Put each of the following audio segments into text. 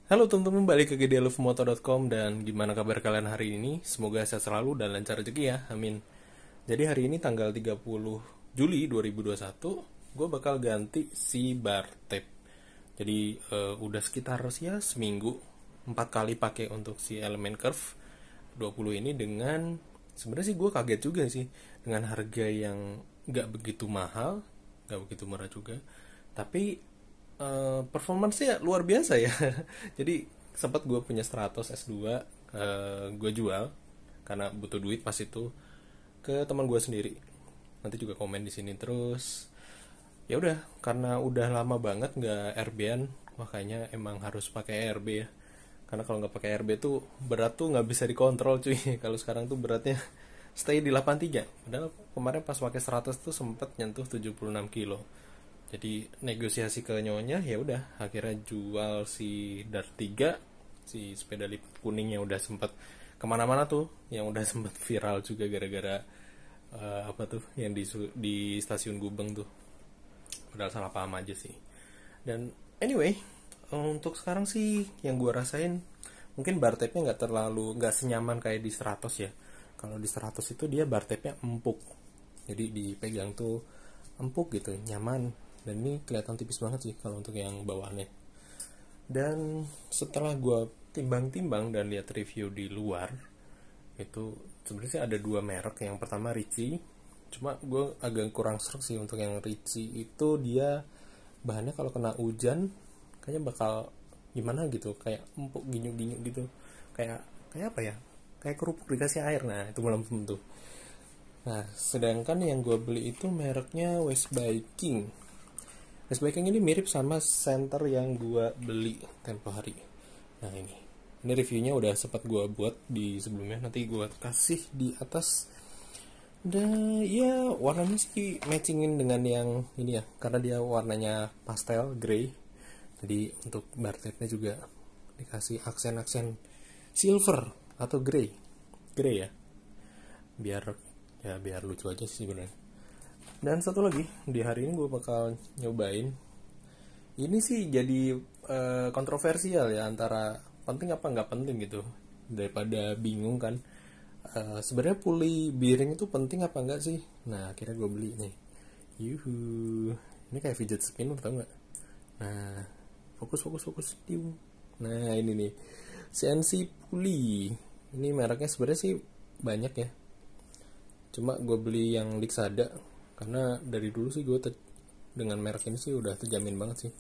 Halo teman-teman, balik ke gdlovemoto.com. Dan gimana kabar kalian hari ini? Semoga sehat selalu dan lancar rezeki ya, amin. Jadi hari ini tanggal 30 Juli 2021, gue bakal ganti si bar tape. Jadi udah sekitar ya seminggu 4 kali pakai untuk si elemen curve 20 ini. Dengan sebenarnya sih gue kaget juga sih dengan harga yang gak begitu mahal, gak begitu murah juga, tapi performance-nya luar biasa ya. Jadi sempat gue punya Stratos S2, gue jual karena butuh duit pas itu ke teman gue sendiri. Nanti juga komen di sini. Terus ya udah, karena udah lama banget nggak RB-an, makanya emang harus pakai RB ya. Karena kalau nggak pakai RB tuh berat tuh nggak bisa dikontrol cuy. Kalau sekarang tuh beratnya stay di 83. Padahal kemarin pas pakai 100 tuh sempet nyentuh 76 kilo. Jadi negosiasi ke nyonya, ya udah akhirnya jual si Dart 3, si sepeda lipat kuning yang udah sempet kemana-mana tuh, yang udah sempet viral juga gara-gara apa tuh yang di stasiun Gubeng tuh. Padahal salah paham aja sih. Dan anyway, untuk sekarang sih yang gue rasain mungkin bar tape-nya nggak senyaman kayak di 100 ya. Kalau di 100 itu dia bar tape-nya empuk, jadi dipegang tuh empuk gitu, nyaman. Dan ini kelihatan tipis banget sih kalau untuk yang bawaannya. Dan setelah gue timbang-timbang dan lihat review di luar, itu sebenarnya sih ada dua merek. Yang pertama Ricci, cuma gue agak kurang serak sih untuk yang Ricci itu. Dia bahannya kalau kena hujan kayaknya bakal gimana gitu, kayak empuk ginyuk-ginyuk gitu, kayak kayak apa ya, kayak kerupuk dikasih air. Nah itu belum tentu. Nah sedangkan yang gue beli itu mereknya West Viking. West Viking ini mirip sama center yang gue beli tempo hari. Nah ini reviewnya udah sempat gue buat di sebelumnya, nanti gue kasih di atas. Dan ya warnanya sih matchingin dengan yang ini ya, karena dia warnanya pastel grey. Jadi untuk bar tape-nya juga dikasih aksen-aksen silver atau grey ya, biar lucu aja sih sebenarnya. Dan satu lagi, di hari ini gue bakal nyobain. Ini sih jadi kontroversial ya, antara penting apa nggak penting gitu. Daripada bingung kan, sebenarnya puli bearing itu penting apa nggak sih? Nah akhirnya gue beli nih. Yuhu, ini kayak fidget spinner tau nggak? Nah fokus. Nah ini nih CNC puli. Ini mereknya sebenarnya sih banyak ya, cuma gue beli yang Lixada karena dari dulu sih gue dengan merek ini sih udah terjamin banget sih.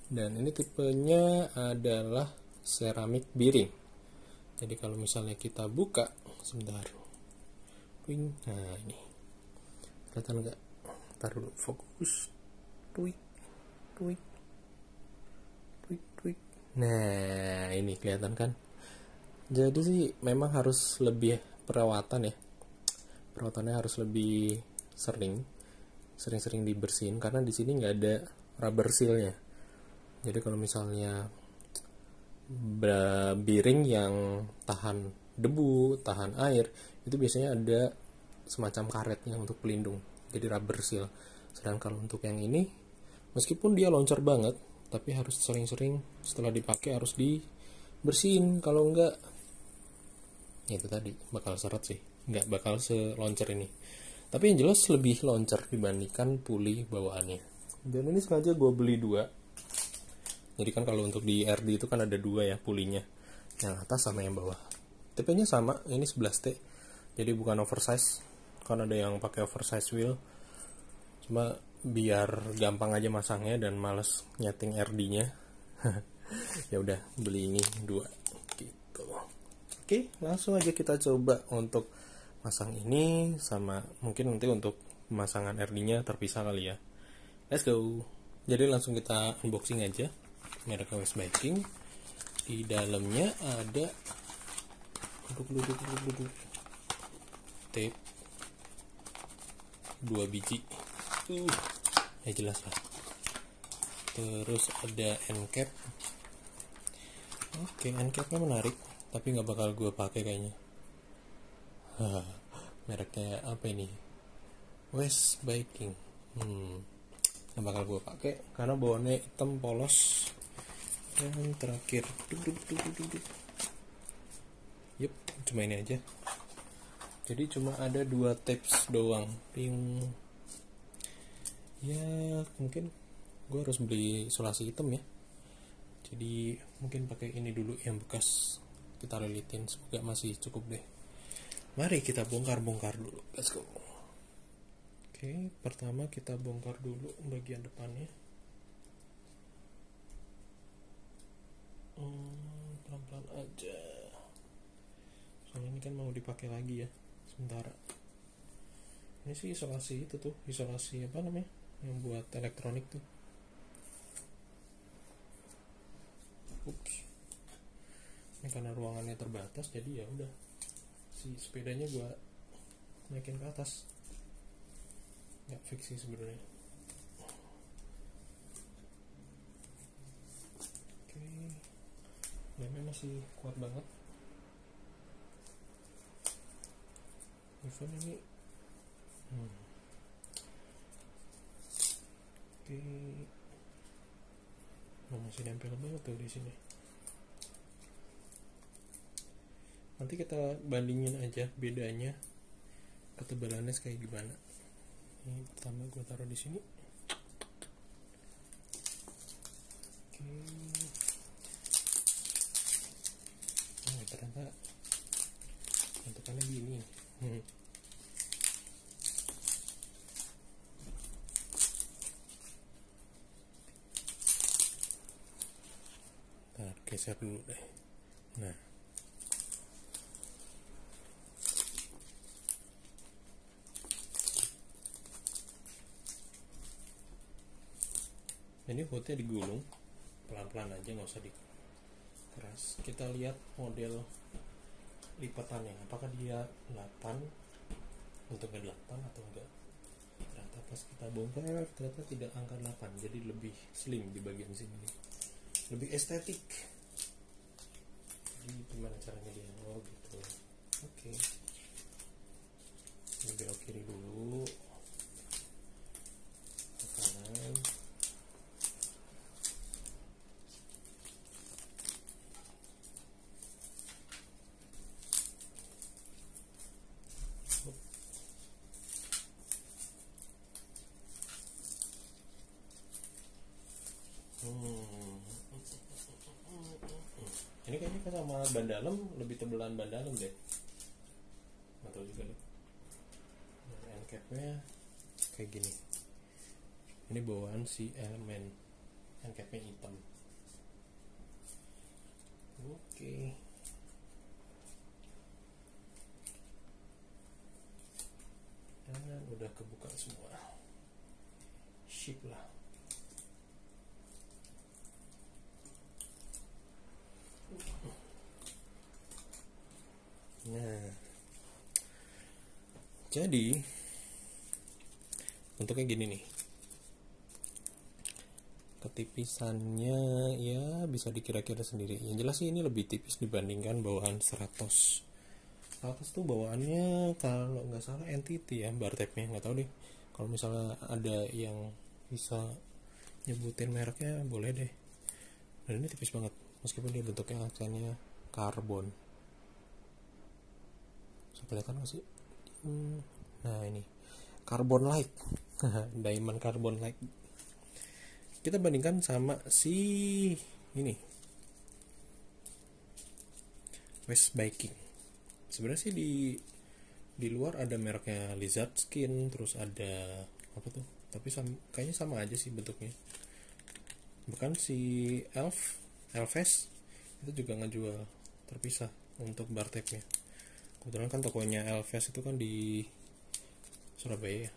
Dan ini tipenya adalah ceramic bearing. Jadi kalau misalnya kita buka sebentar, nah ini kelihatan nggak? Taruh dulu, fokus, tweak. Nah ini kelihatan kan? Jadi sih memang harus lebih perawatan ya. Perawatannya harus lebih sering-sering dibersihin, karena di sini nggak ada rubber sealnya. Jadi kalau misalnya bearing yang tahan debu, tahan air, itu biasanya ada semacam karetnya untuk pelindung, jadi rubber seal. Sedangkan kalau untuk yang ini, meskipun dia loncar banget, tapi harus sering-sering setelah dipakai harus dibersihin. Kalau enggak, ya itu tadi bakal seret sih, nggak bakal seloncer ini. Tapi yang jelas lebih loncer dibandingkan puli bawaannya. Dan ini sengaja gue beli dua. Jadi kan kalau untuk di RD itu kan ada dua ya pulinya, yang atas sama yang bawah. TP-nya sama, ini 11T. Jadi bukan oversize, kan ada yang pakai oversize wheel. Cuma biar gampang aja masangnya dan males nyeting RD-nya. Ya udah beli ini dua gitu. Oke, langsung aja kita coba untuk masang ini, sama mungkin nanti untuk pemasangan RD-nya terpisah kali ya. Let's go. Jadi langsung kita unboxing aja merek West Viking. Di dalamnya ada tape 2 biji. Ya jelas lah. Terus ada end cap. Oke, end capnya menarik, tapi nggak bakal gue pakai kayaknya. Mereknya apa ini? West Viking. Nggak bakal gue pakai karena bawaannya hitam polos, yang terakhir. Yup, cuma ini aja. Jadi cuma ada 2 tips doang. Ya mungkin gue harus beli isolasi hitam ya. Jadi mungkin pakai ini dulu yang bekas, kita lilitin, semoga masih cukup deh. Mari kita bongkar dulu, let's go. Oke, pertama kita bongkar dulu bagian depannya. Pelan-pelan aja, soalnya ini kan mau dipakai lagi ya sementara. Ini sih isolasi itu tuh, isolasi apa namanya, yang buat elektronik tuh. Ups. Ini karena ruangannya terbatas, jadi ya udah, si sepedanya gua naikin ke atas. Nggak fix sih sebenarnya. Oke, lemnya masih kuat banget. Even ini oke, masih nempel banget tuh di sini. Nanti kita bandingin aja bedanya ketebalannya kayak gimana. Ini pertama gue taruh di sini. Oke. Oh, ternyata bentukannya gini. Ntar geser dulu deh. Nah, ini hoodnya digulung pelan-pelan aja, nggak usah dikeras. Kita lihat model lipatannya, apakah dia 8 bentuknya 8 atau enggak. Ternyata pas kita bongkar ternyata tidak angka 8, jadi lebih slim di bagian sini, lebih estetik. Jadi gimana caranya dia? Oh gitu. Oke. Ini belok kiri dulu, ke kanan. Ini kayaknya sama ban dalam, lebih tebelan ban dalam deh. Nggak tahu juga deh. Nah, end capnya kayak gini. Ini bawaan si elemen, end capnya hitam. Oke. Dan udah kebuka semua. Ship lah. Nah, jadi bentuknya gini nih. Ketipisannya ya bisa dikira-kira sendiri. Yang jelas sih ini lebih tipis dibandingkan bawaan 100. 100 tuh bawaannya kalau nggak salah entity ya, bar tab-nya, nggak tahu deh. Kalau misalnya ada yang bisa nyebutin mereknya boleh deh. Dan ini tipis banget, meskipun dia bentuknya aksennya karbon. Bisa kelihatan nggak sih? Nah ini Carbon Light. Diamond Carbon Light. Kita bandingkan sama si ini West Viking. Sebenarnya sih di luar ada mereknya Lizard Skin, terus ada apa tuh? Tapi kayaknya sama aja sih bentuknya. Bahkan si Elves itu juga ngejual terpisah untuk bar tab-nya. Kebetulan kan tokonya Elves itu kan di Surabaya ya.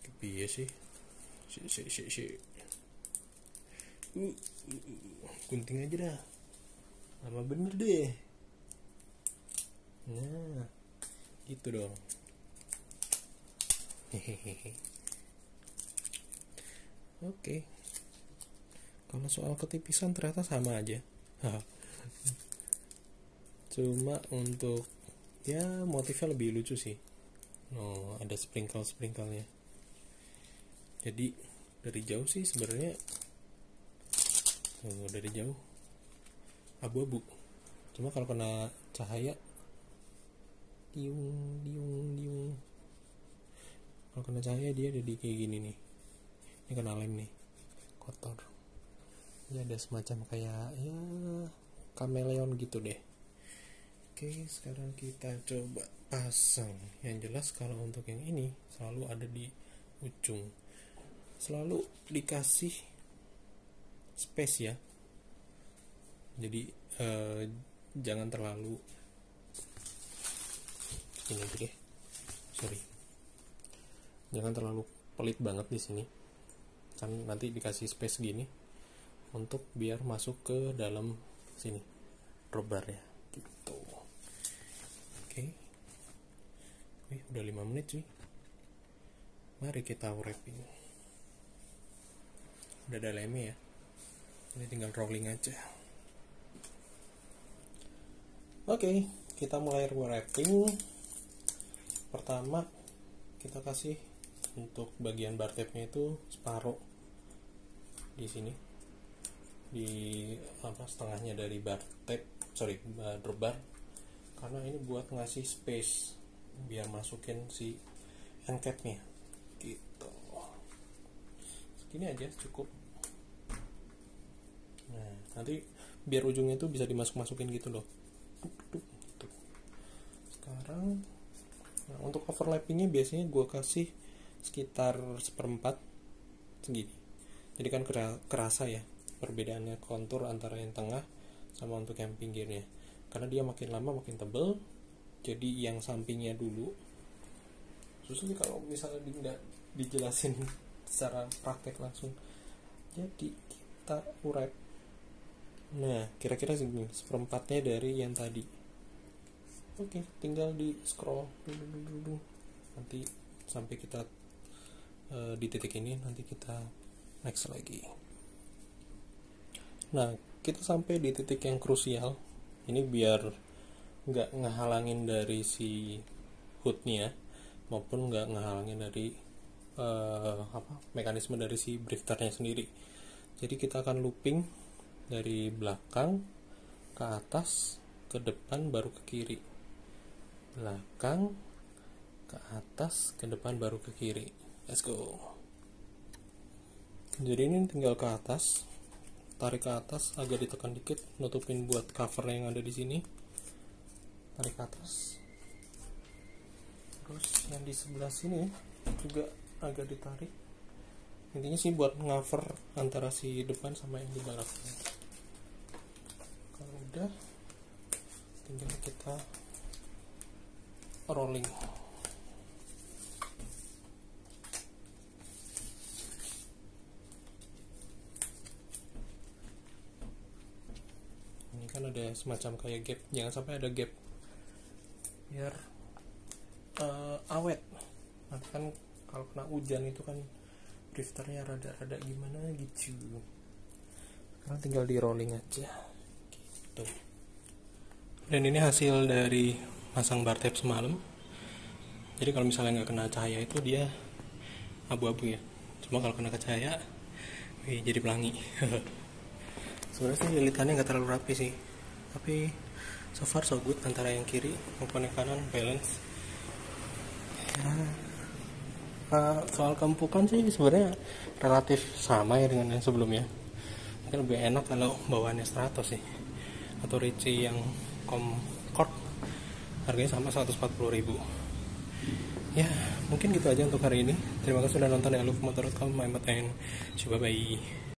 Kepiye sih? Gunting aja dah. Lama bener deh. Nah, gitu dong. Hehehe. Oke. Kalau soal ketipisan ternyata sama aja. Cuma untuk ya motifnya lebih lucu sih. Oh, ada sprinkle-nya. Jadi Dari jauh sih sebenarnya dari jauh abu-abu, cuma kalau kena cahaya diung. Kalau kena cahaya dia jadi kayak gini nih. Ini kena lem nih, kotor. Ya ada semacam kayak ya kameleon gitu deh. Oke, sekarang kita coba pasang. Yang jelas kalau untuk yang ini selalu ada di ujung, selalu dikasih space ya. Jadi jangan terlalu ini deh, jangan terlalu pelit banget di sini, kan nanti dikasih space gini untuk biar masuk ke dalam sini robar ya gitu. Oke. Udah 5 menit cuy, mari kita wrapping. Udah ada lemnya ya, ini tinggal rolling aja. Oke, kita mulai wrapping. Pertama kita kasih untuk bagian bar tape-nya itu separuh di sini, di setengahnya dari bar bar, karena ini buat ngasih space biar masukin si end cap-nya gitu. Segini aja cukup. Nah, nanti biar ujungnya itu bisa dimasuk-masukin gitu loh. Sekarang untuk overlappingnya biasanya gue kasih sekitar 1/4 segini, jadi kan kerasa ya perbedaannya kontur antara yang tengah sama untuk yang pinggirnya, karena dia makin lama makin tebel. Jadi yang sampingnya dulu, susah sih kalau misalnya nggak dijelasin secara praktek langsung. Jadi kita wrap, nah kira-kira segini 1/4-nya dari yang tadi. Oke, tinggal di scroll dulu nanti sampai kita di titik ini, nanti kita next lagi. Nah, kita sampai di titik yang krusial ini biar nggak ngehalangin dari si hoodnya maupun nggak ngehalangin dari mekanisme dari si drifternya sendiri. Jadi kita akan looping dari belakang ke atas, ke depan, baru ke kiri, belakang ke atas, ke depan, baru ke kiri. Let's go. Jadi ini tinggal ke atas, tarik ke atas, agak ditekan dikit, nutupin buat cover yang ada di sini. Tarik ke atas. Terus yang di sebelah sini juga agak ditarik. Intinya sih buat cover antara si depan sama yang di belakang. Kalau udah, tinggal kita rolling. Ini kan ada semacam kayak gap, jangan sampai ada gap biar awet. Nanti kan kalau kena hujan itu kan drifternya rada-rada gimana gitu. Sekarang tinggal di rolling aja gitu. Dan ini hasil dari pasang bar tape semalam. Jadi kalau misalnya nggak kena cahaya itu dia abu-abu ya, cuma kalau kena cahaya jadi pelangi. Sebenarnya sih lilitannya nggak terlalu rapi sih, tapi so far so good. Antara yang kiri maupun yang kanan balance ya. Soal keempukan sih sebenarnya relatif sama ya dengan yang sebelumnya. Mungkin lebih enak kalau bawaannya Stratos sih, atau Ricci yang Concord, harganya sama 140.000. Ya mungkin gitu aja untuk hari ini. Terima kasih sudah nonton ya. Luv Motor.com. Bye bye.